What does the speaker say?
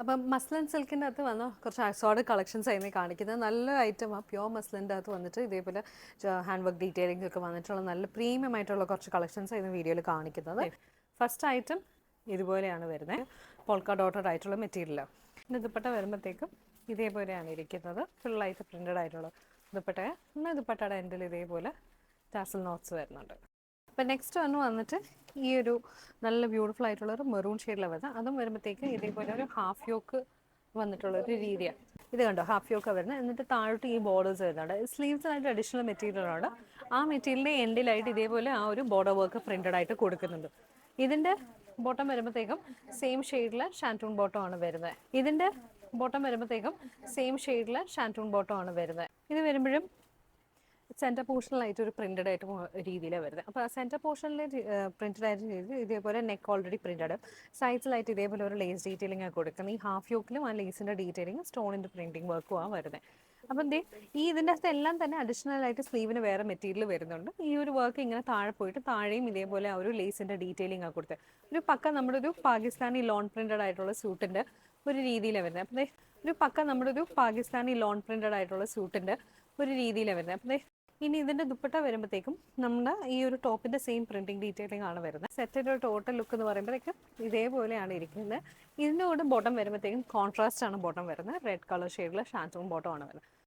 അപ്പം മസ്ലിൻ സിൽക്കിൻ്റെ അകത്ത് വന്ന കുറച്ച് അക്സോർഡ് കളക്ഷൻസ് ആയിരുന്നു കാണിക്കുന്നത്. നല്ല ഐറ്റം ആ പ്യോർ മസ്ലിൻ്റെ അകത്ത് വന്നിട്ട് ഇതേപോലെ ഹാൻഡ് വർക്ക് ഡീറ്റെയിലിംഗ് ഒക്കെ വന്നിട്ടുള്ള നല്ല പ്രീമിയം ആയിട്ടുള്ള കുറച്ച് കളക്ഷൻസ് ആയിരുന്നു വീഡിയോയിൽ കാണിക്കുന്നത്. ഫസ്റ്റ് ഐറ്റം ഇതുപോലെയാണ് വരുന്നത്, പോൾക്ക ഡോട്ടഡ് ആയിട്ടുള്ള മെറ്റീരിയൽ. പിന്നെ ദുപ്പട്ട വരുമ്പോഴത്തേക്കും ഇതേപോലെയാണ് ഇരിക്കുന്നത്, ഫുള്ളായിട്ട് പ്രിൻറ്റഡ് ആയിട്ടുള്ള ദുപ്പട്ട. പിന്നെ ദുപ്പട്ടയുടെ എൻഡിൽ ഇതേപോലെ ടാസൽ നോട്ട്സ് വരുന്നുണ്ട്. അപ്പം നെക്സ്റ്റ് വന്നിട്ട് ഈ ഒരു നല്ല ബ്യൂട്ടിഫുൾ ആയിട്ടുള്ളൊരു മെറൂൺ ഷെയ്ഡിലാണ് വരുന്നത്. അതും വരുമ്പോഴത്തേക്ക് ഇതേപോലെ ഒരു ഹാഫ് യോക്ക് വന്നിട്ടുള്ളൊരു രീതിയാണ്. ഇത് കണ്ടോ, ഹാഫ് യോക്കാണ് വരുന്നത്. എന്നിട്ട് താഴോട്ട് ഈ ബോർഡേഴ്സ് വരുന്നുണ്ട്. സ്ലീവ്സിനായിട്ട് അഡീഷണൽ മെറ്റീരിയലാണ്. ആ മെറ്റീരിയലിൻ്റെ എൻഡിലായിട്ട് ഇതേപോലെ ആ ഒരു ബോർഡർ വർക്ക് പ്രിൻറ്റഡ് ആയിട്ട് കൊടുക്കുന്നുണ്ട്. ഇതിൻ്റെ ബോട്ടം വരുമ്പോഴത്തേക്കും സെയിം ഷെയ്ഡിൽ ഷാൻറ്റൂൺ ബോട്ടം ആണ് വരുന്നത്. ഇതിൻ്റെ ബോട്ടം വരുമ്പോഴത്തേക്കും സെയിം ഷെയ്ഡിൽ ഷാൻറ്റൂൺ ബോട്ടം ആണ് വരുന്നത്. ഇത് വരുമ്പോഴും സെൻറ്റർ പോർഷനിലായിട്ട് ഒരു പ്രിൻറ്റഡ് ആയിട്ട് രീതിയിലാണ് വരുന്നത്. അപ്പോൾ ആ സെൻറ്റർ പോർഷനിൽ പ്രിൻറ്റഡ് ആയിട്ട് ചെയ്ത് ഇതേപോലെ നെക്ക് ഓൾറെഡി പ്രിൻറ്റഡ്, സൈഡ്സിലായിട്ട് ഇതേപോലെ ഒരു ലേസ് ഡീറ്റെയിലിംഗ് ആണ് കൊടുക്കുന്നത്. ഈ ഹാഫ് യോക്കിലും ആ ലേസിൻ്റെ ഡീറ്റെയിലിംഗ് സ്റ്റോണിൻ്റെ പ്രിൻറ്റിംഗ് വർക്കും ആണ് വരുന്നത്. അപ്പം ഇതിൻ്റെ അകത്ത് എല്ലാം തന്നെ അഡീഷണൽ ആയിട്ട് സ്ലീവിന് വേറെ മെറ്റീരിയൽ വരുന്നുണ്ട്. ഈ ഒരു വർക്ക് ഇങ്ങനെ താഴെ പോയിട്ട് താഴെയും ഇതേപോലെ ആ ഒരു ലേസിൻ്റെ ഡീറ്റെയിലിംഗ് ആണ് കൊടുത്തത്. ഒരു പക്ക നമ്മുടെ ഒരു പാകിസ്ഥാനി ലോൺ പ്രിൻറ്റഡ് ആയിട്ടുള്ള സൂട്ടിൻ്റെ ഒരു രീതിയിലാണ് വരുന്നത്. അപ്പം ഒരു പക്ക നമ്മുടെ ഒരു പാകിസ്ഥാനി ലോൺ പ്രിൻറ്റഡ് ആയിട്ടുള്ള സൂട്ടിൻ്റെ ഒരു രീതിയിലാണ് വരുന്നത്. അപ്പം ഇനി ഇതിൻ്റെ ദുപ്പട്ട വരുമ്പോഴത്തേക്കും നമ്മുടെ ഈ ഒരു ടോപ്പിൻ്റെ സെയിം പ്രിൻറ്റിംഗ് ഡീറ്റെയിലിംഗ് ആണ് വരുന്നത്. സെറ്റിൻ്റെ ഒരു ടോട്ടൽ ലുക്ക് എന്ന് പറയുമ്പോഴേക്കും ഇതേപോലെയാണ് ഇരിക്കുന്നത്. ഇതിൻ്റെ കൂടെ ബോട്ടം വരുമ്പോഴത്തേക്കും കോൺട്രാസ്റ്റ് ആണ് ബോട്ടം വരുന്നത്. റെഡ് കളർ ഷെയ്ഡിലെ ഷാൻറ്റൂൺ ബോട്ടം ആണ് വരുന്നത്.